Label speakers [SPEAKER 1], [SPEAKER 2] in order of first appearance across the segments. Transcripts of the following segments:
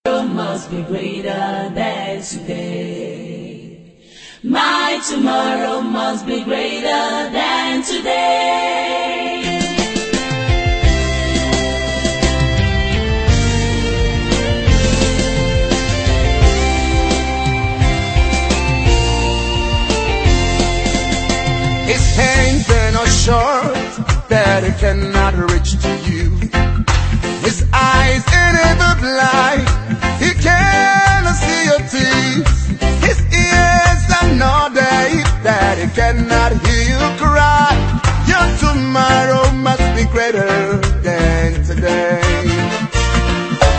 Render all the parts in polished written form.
[SPEAKER 1] Must be greater than today. My tomorrow must be greater than today.
[SPEAKER 2] His hands are not short that it cannot reach to you. His eyes are never blind, he cannot see your tears. His ears are not deaf that he cannot hear you cry. Your tomorrow must be greater than today.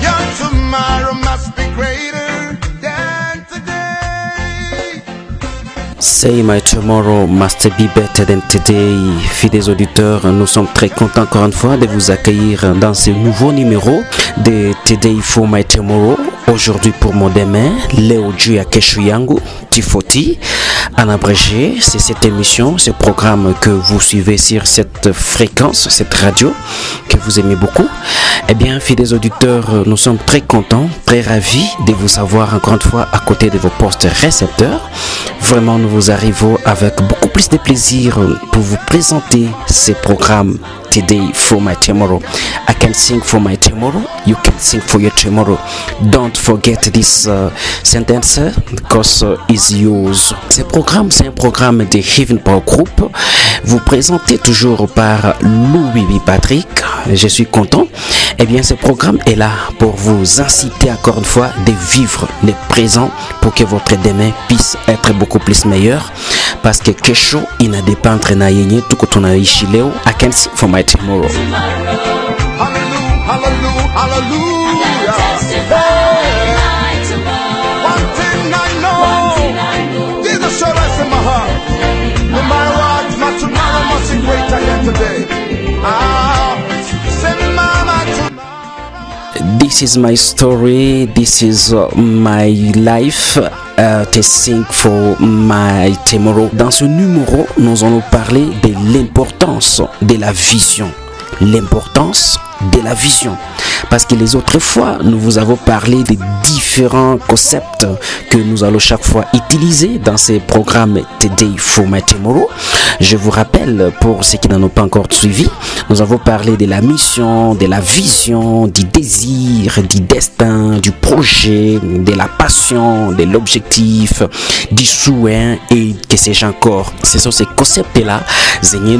[SPEAKER 2] Your tomorrow must be greater than today.
[SPEAKER 3] Say my tomorrow must be better than today. Fidèles auditeurs, nous sommes très contents encore une fois de vous accueillir dans ce nouveau numéro de Today for My Tomorrow. Aujourd'hui pour mon demain, Leo Jua Keshu Yangu, Tifoti. En abrégé, c'est cette émission, ce programme que vous suivez sur cette fréquence, cette radio que vous aimez beaucoup. Eh bien, fidèles auditeurs, nous sommes très contents, très ravis de vous avoir encore une fois à côté de vos postes récepteurs. Vraiment, nous vous arrivons avec beaucoup plus de plaisir pour vous présenter ces programmes. Today for my tomorrow. I can sing for my tomorrow. You can sing for your tomorrow. Don't forget this sentence because it's yours. Ce programme, c'est un programme de Heaven Power Group. Vous présentez toujours par Louis Patrick. Je suis content. Eh bien, ce programme est là pour vous inciter encore une fois de vivre le présent pour que votre demain puisse être beaucoup plus meilleur. Parce que kesho inadependre na yenye tuko tunaishi leo. I can sing for my tomorrow.
[SPEAKER 2] Hallelujah, hallelujah, hallelujah. One thing I know, Jesus shall rest in my heart. No matter what, my tomorrow must be greater than today. Say mama tomorrow.
[SPEAKER 3] This is my story, this is my life. To sing for my tomorrow. Dans ce numéro, nous allons parler de l'importance de la vision. L'importance de la vision. Parce que les autres fois, nous vous avons parlé de différents concepts que nous allons chaque fois utiliser dans ces programmes Today for My Tomorrow. Je vous rappelle, pour ceux qui n'en ont pas encore suivi, nous avons parlé de la mission, de la vision, du désir, du destin, du projet, de la passion, de l'objectif, du souhait et que sais-je encore. Ce sont ces concepts-là,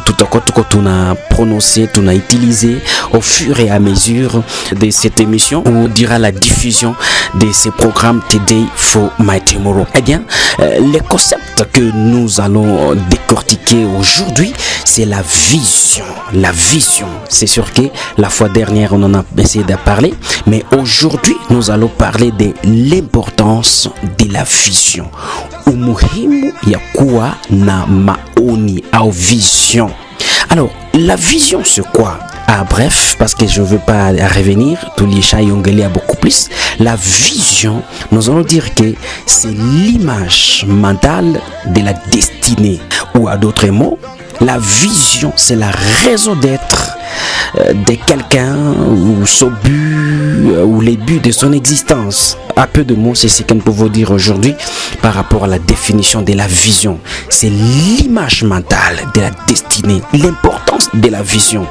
[SPEAKER 3] tout à coup, on a prononcé, on a utilisé au fur et à mesure de cette émission où dira la diffusion de ces programmes Today for My Tomorrow. Eh bien, les concepts que nous allons décortiquer aujourd'hui, c'est la vision. La vision, c'est sûr que la fois dernière, on en a essayé de parler, mais aujourd'hui, nous allons parler de l'importance de la vision. Umuhimu ya kuwa na maoni au vision. Alors, la vision, c'est quoi? Ah, bref, parce que je ne veux pas revenir, tous les chats yongelé a beaucoup plus. La vision, nous allons dire que c'est l'image mentale de la destinée. Ou à d'autres mots, la vision, c'est la raison d'être de quelqu'un ou son but ou les buts de son existence. À peu de mots, c'est ce que nous pouvons dire aujourd'hui par rapport à la définition de la vision. C'est l'image mentale de la destinée, l'importance de la vision.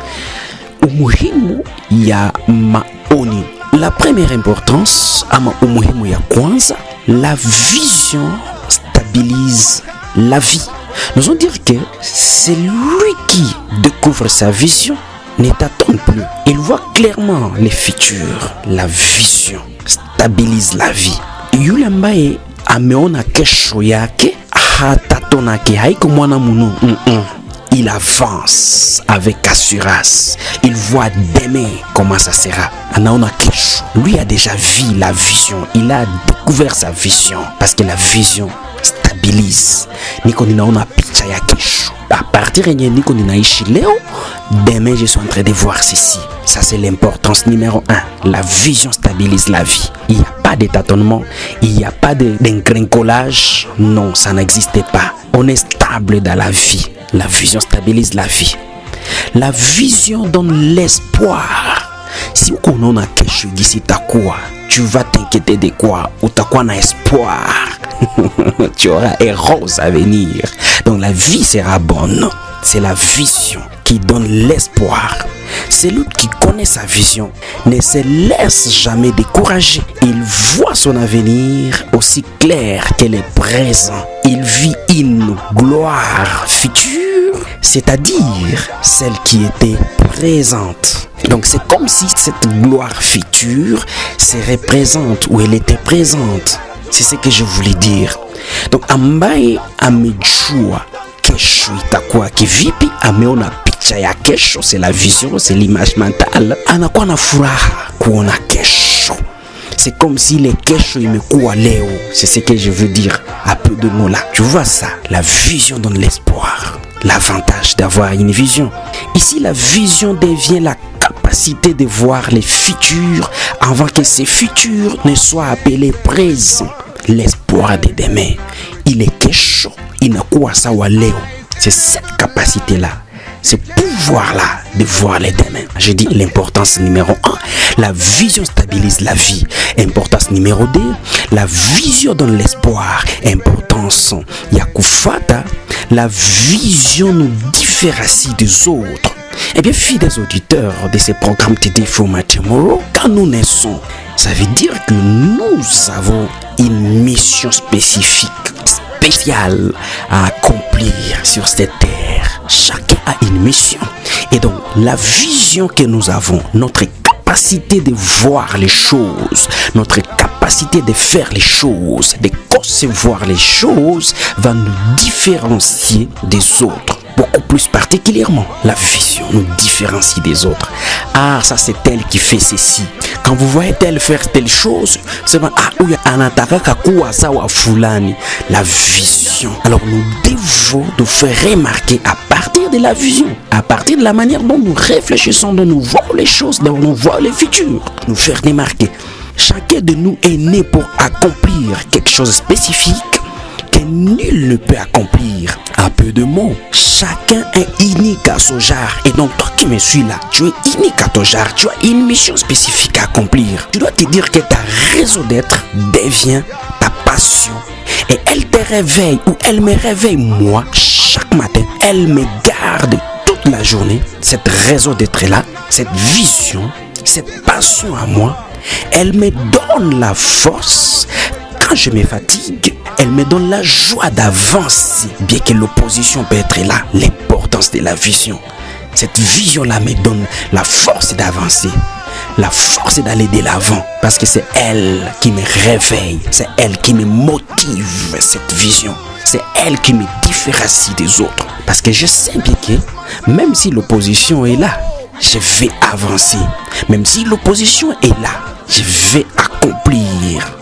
[SPEAKER 3] Umuhimu ya maoni. La première importance ama umuhimu ya kwanza, la vision stabilise la vie. Nous allons dire que c'est lui qui découvre sa vision, ne t'attend plus. Il voit clairement les futurs. La vision stabilise la vie. Yule ambaye ameona kesho yake hatatonake haiko mwana munu. Il avance avec assurance. Il voit demain comment ça sera. Anaona kesho. Lui a déjà vu la vision. Il a découvert sa vision. Parce que la vision stabilise. Niko ninaona picha ya kesho. À partir de niko ninaishi leo, demain je suis en train de voir ceci. Ça c'est l'importance numéro 1. La vision stabilise la vie. Il n'y a pas de tâtonnement. Il n'y a pas d'engrincolage. Non, ça n'existe pas. On est stable dans la vie. La vision stabilise la vie. La vision donne l'espoir. Si on a quelque chose d'ici, t'as quoi? Tu vas t'inquiéter de quoi? Ou t'as quoi un espoir? Tu auras un rose à venir. Donc la vie sera bonne. C'est la vision qui donne l'espoir. Celui qui connaît sa vision ne se laisse jamais décourager. Il voit son avenir aussi clair qu'elle est présent. Il vit une gloire future, c'est-à-dire celle qui était présente. Donc c'est comme si cette gloire future serait présente ou elle était présente. C'est ce que je voulais dire. Donc ambaye amejua kesho itakuwa kivipi, ameona picha ya kesho, c'est la vision, c'est l'image mentale, anakuwa na furaha kuona kesho. C'est comme si le kesho imekuwa leo. C'est ce que je veux dire à peu de mots là. Tu vois ça, la vision donne l'espoir. L'avantage d'avoir une vision. Ici, la vision devient la capacité de voir les futurs avant que ces futurs ne soient appelés présents. L'espoir de demain. Il est kesho, inakuwa sawa leo. C'est cette capacité-là, ce pouvoir-là de voir les demain. Je dis l'importance numéro 1, la vision stabilise la vie. Importance numéro 2, la vision donne l'espoir. Importance yakufata, la vision nous différencie des autres. Eh bien, fidèles auditeurs de ces programmes Today for My Tomorrow, quand nous naissons, ça veut dire que nous avons une mission spécifique, spéciale à accomplir sur cette terre. Chacun a une mission. Et donc, la vision que nous avons, notre capacité de voir les choses, notre capacité de faire les choses, de concevoir les choses, va nous différencier des autres. Beaucoup plus particulièrement, la vision nous différencie des autres. Ah, ça c'est elle qui fait ceci. Quand vous voyez elle faire telle chose, c'est bon, ah, oui, anataka kuwa sawa fulani. La vision. Alors nous devons nous faire remarquer à partir de la vision, à partir de la manière dont nous réfléchissons, dont nous voyons les choses, dont nous voyons les futurs, nous faire remarquer. Chacun de nous est né pour accomplir quelque chose de spécifique que nul ne peut accomplir. À peu de mots, chacun est unique à son genre. Et donc toi qui me suis là, tu es unique à ton genre. Tu as une mission spécifique à accomplir. Tu dois te dire que ta raison d'être devient ta passion. Et elle te réveille, ou elle me réveille moi chaque matin. Elle me garde toute la journée. Cette raison d'être là, cette vision, cette passion à moi, elle me donne la force. Quand je me fatigue, elle me donne la joie d'avancer. Bien que l'opposition peut être là, l'importance de la vision. Cette vision-là me donne la force d'avancer, la force d'aller de l'avant. Parce que c'est elle qui me réveille, c'est elle qui me motive, cette vision. C'est elle qui me différencie des autres. Parce que je sais bien que même si l'opposition est là, je vais avancer. Même si l'opposition est là, je vais accomplir.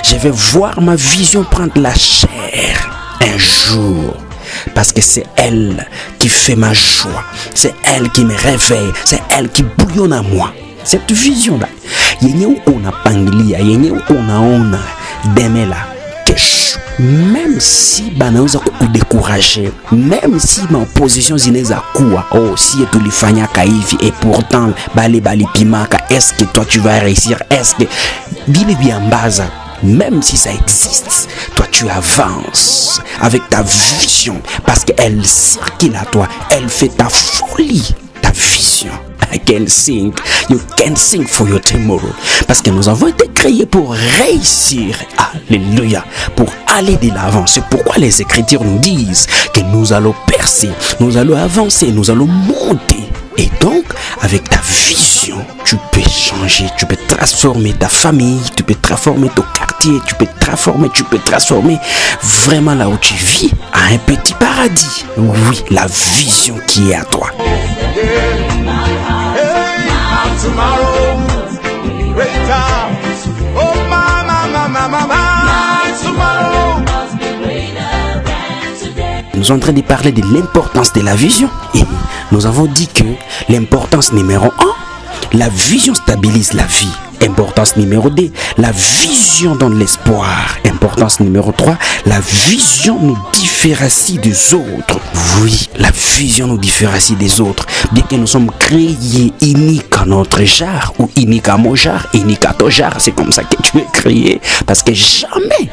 [SPEAKER 3] Je vais voir ma vision prendre la chair un jour. Parce que c'est elle qui fait ma joie. C'est elle qui me réveille. C'est elle qui bouillonne à moi. Cette vision-là, yenye on a pangilia, yenye on a demain là, kesho. Même si banauza kudécourager, même si ma opposition zineza kuwa, oh si tulifanyaka hivi et pourtant bali pimaka, est-ce que toi tu vas réussir? Est-ce que bile biambaza? Même si ça existe, toi tu avances avec ta vision parce qu'elle circule à toi, elle fait ta folie, ta vision. I can sing, you can sing for your tomorrow. Parce que nous avons été créés pour réussir, alléluia, pour aller de l'avant. C'est pourquoi les Écritures nous disent que nous allons percer, nous allons avancer, nous allons monter. Et donc, avec ta vision, tu peux changer, tu peux transformer ta famille, tu peux transformer ton quartier, tu peux transformer vraiment là où tu vis à un petit paradis. Oui, la vision qui est à toi. Nous sommes en train de parler de l'importance de la vision. Et nous avons dit que l'importance numéro 1, la vision stabilise la vie. Importance numéro 2, la vision donne l'espoir. Importance numéro 3, la vision nous diffère différencie des autres. Oui, la vision nous différencie des autres. Bien que nous sommes créés uniques à notre genre, ou uniques à mon genre, uniques à ton genre, c'est comme ça que tu es créé. Parce que jamais,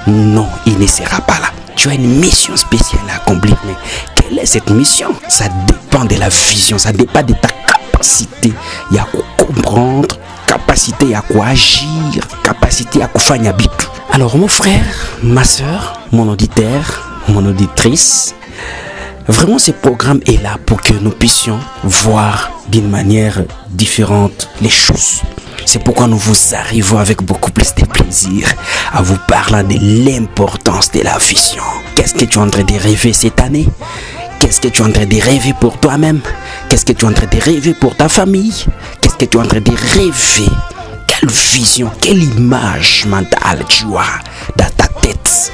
[SPEAKER 3] non, il ne sera pas là. Tu as une mission spéciale à accomplir. Mais quelle est cette mission? Ça dépend de la vision, ça dépend de ta capacité. Il y a à comprendre, capacité à quoi agir, capacité à quoi faire habiter. Alors mon frère, ma soeur, mon auditeur, mon auditrice, vraiment ce programme est là pour que nous puissions voir d'une manière différente les choses. C'est pourquoi nous vous arrivons avec beaucoup plus de plaisir à vous parler de l'importance de la vision. Qu'est-ce que tu es en train de rêver cette année? Qu'est-ce que tu es en train de rêver pour toi-même? Qu'est-ce que tu es en train de rêver pour ta famille? Qu'est-ce que tu es en train de rêver? Quelle vision, quelle image mentale tu as dans ta tête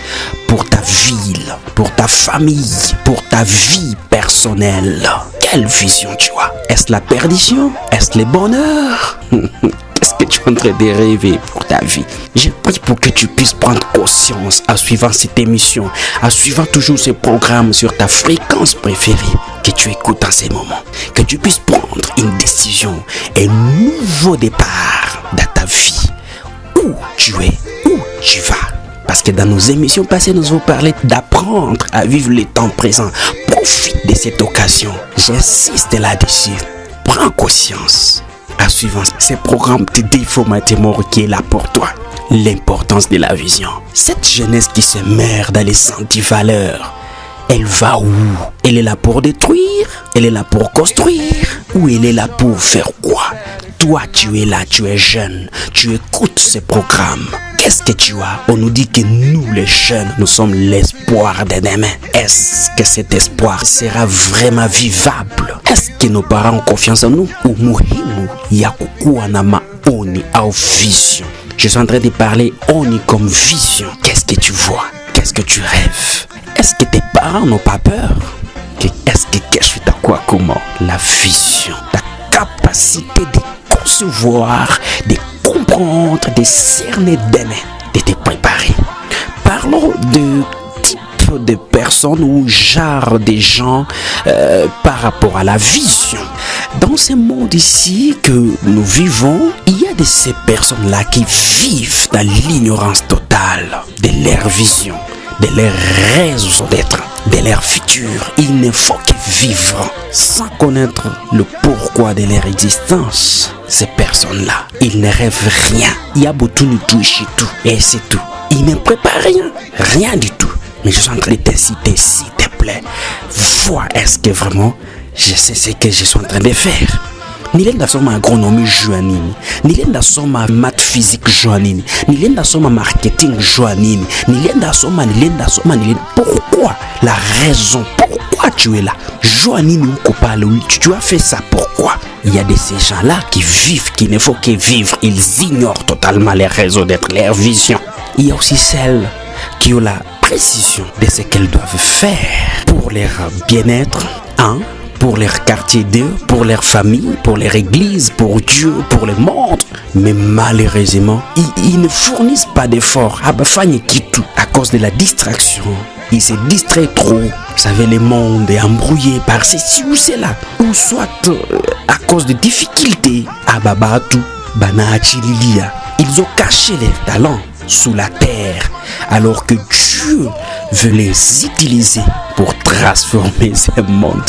[SPEAKER 3] pour ta ville, pour ta famille, pour ta vie personnelle? Quelle vision tu as? Est-ce la perdition? Est-ce le bonheur? Qu'est-ce que tu es en train de rêver pour ta vie? Je prie pour que tu puisses prendre conscience en suivant cette émission, en suivant toujours ce programme sur ta fréquence préférée que tu écoutes en ces moments. Que tu puisses prendre une décision, un nouveau départ dans ta vie. Où tu es, où tu vas. Parce que dans nos émissions passées, nous avons parlé d'apprendre à vivre le temps présent. Profite de cette occasion. J'insiste là-dessus. Prends conscience. En suivant ces programmes de déformatement qui est là pour toi. L'importance de la vision. Cette jeunesse qui se meurt dans les antivaleurs, elle va où? Elle est là pour détruire? Elle est là pour construire? Ou elle est là pour faire quoi? Toi, tu es là, tu es jeune, tu écoutes ces programmes. Qu'est-ce que tu as? On nous dit que nous, les jeunes, nous sommes l'espoir de demain. Est-ce que cet espoir sera vraiment vivable? Est-ce que nos parents ont confiance en nous? Ou muhimu yakukuwa na maoni au vision? Je suis en train de parler oni comme vision. Qu'est-ce que tu vois? Qu'est-ce que tu rêves? Est-ce que tes parents n'ont pas peur? Est-ce que qu'est-ce que quoi comment? La vision, ta capacité de concevoir, de comprendre, de cerner demain, de te préparer. Parlons de type de personnes ou genre de gens par rapport à la vision. Dans ce monde ici que nous vivons, il y a de ces personnes-là qui vivent dans l'ignorance totale de leur vision, de leur raison d'être, de leur futur. Il ne faut que vivre sans connaître le pourquoi de leur existence. Ces personnes-là, ils ne rêvent rien. Il y a beaucoup de tout chez tout. Et c'est tout. Ils ne préparent rien. Rien du tout. Mais je suis en train de te citer, s'il te plaît. Vois, est-ce que vraiment je sais ce que je suis en train de faire? Nilienda soma agronomie joanini, nilienda soma math physique joanini, nilienda soma marketing joanini, nilienda soma. Pourquoi? La raison, pourquoi tu es là? Joanini ou tu as fait ça, pourquoi? Il y a de ces gens-là qui vivent, qui ne faut que vivre, ils ignorent totalement les raisons d'être, leur vision. Il y a aussi celles qui ont la précision de ce qu'elles doivent faire pour leur bien-être, pour leur quartier d'eux, pour leur famille, pour leur église, pour Dieu, pour le monde. Mais malheureusement, ils ne fournissent pas d'efforts à cause de la distraction. Ils se distraient trop. Vous savez, le monde est embrouillé par ceci ou cela. Ou soit à cause de difficultés. Ils ont caché leurs talents sous la terre, alors que Dieu veut les utiliser pour transformer ce monde.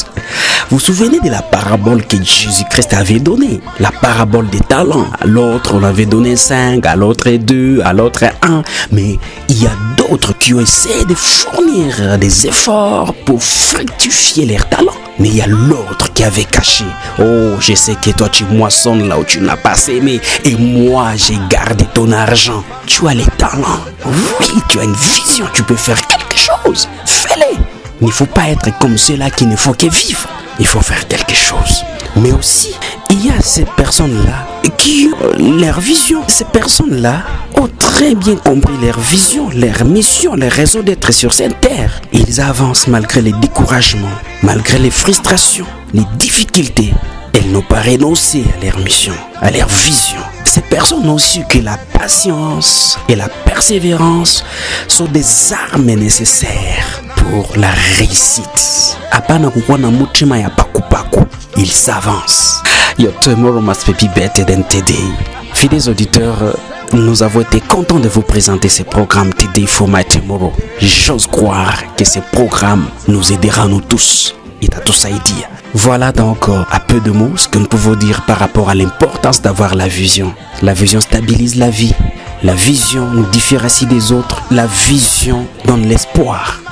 [SPEAKER 3] Vous vous souvenez de la parabole que Jésus-Christ avait donnée? La parabole des talents. À l'autre, on avait donné 5, à l'autre 2, à l'autre 1. Mais il y a d'autres qui ont essayé de fournir des efforts pour fructifier leurs talents. Mais il y a l'autre qui avait caché. Oh, je sais que toi tu moissonnes là où tu n'as pas semé. Et moi, j'ai gardé ton argent. Tu as les talents. Oui, tu as une vision. Tu peux faire quelque chose. Fais-le. Il ne faut pas être comme ceux-là qui ne font que vivre. Il faut faire quelque chose. Mais aussi, il y a ces personnes-là qui ont leur vision. Ces personnes-là ont très bien compris leur vision, leur mission, leur raison d'être sur cette terre. Ils avancent malgré les découragements, malgré les frustrations, les difficultés. Elles n'ont pas renoncé à leur mission, à leur vision. Ces personnes ont su que la patience et la persévérance sont des armes nécessaires pour la réussite. Apana kukuwa na mutima ya paku-paku, ils s'avancent. Your tomorrow must be better than today. Fidèles auditeurs, nous avons été contents de vous présenter ce programme Today for My Tomorrow. J'ose croire que ce programme nous aidera nous tous et à tous aider. Voilà donc à peu de mots ce que nous pouvons dire par rapport à l'importance d'avoir la vision. La vision stabilise la vie. La vision nous différencie des autres. La vision donne l'espoir.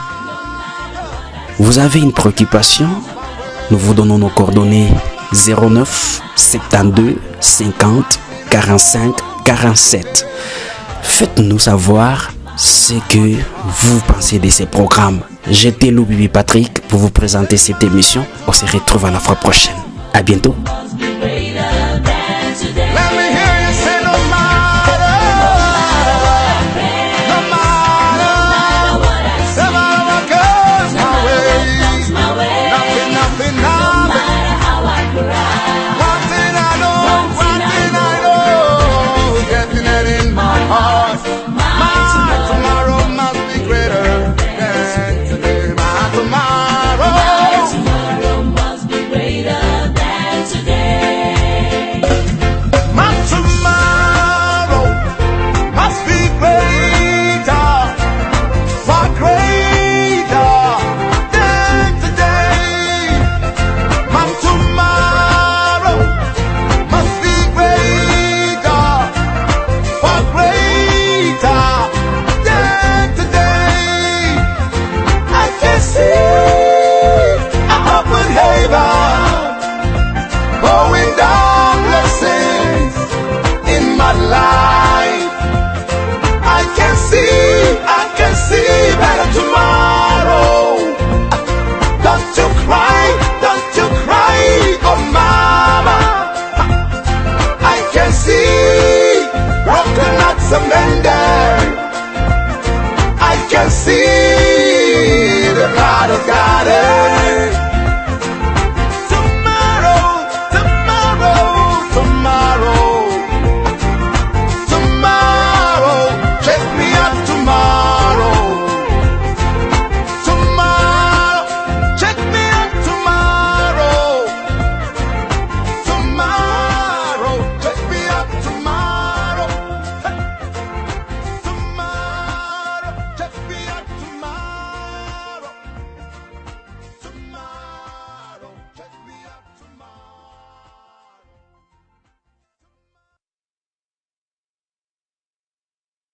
[SPEAKER 3] Vous avez une préoccupation? Nous vous donnons nos coordonnées 09 72 50 45 47. Faites-nous savoir ce que vous pensez de ces programmes. J'étais Louis Patrick pour vous présenter cette émission. On se retrouve à la fois prochaine. À bientôt.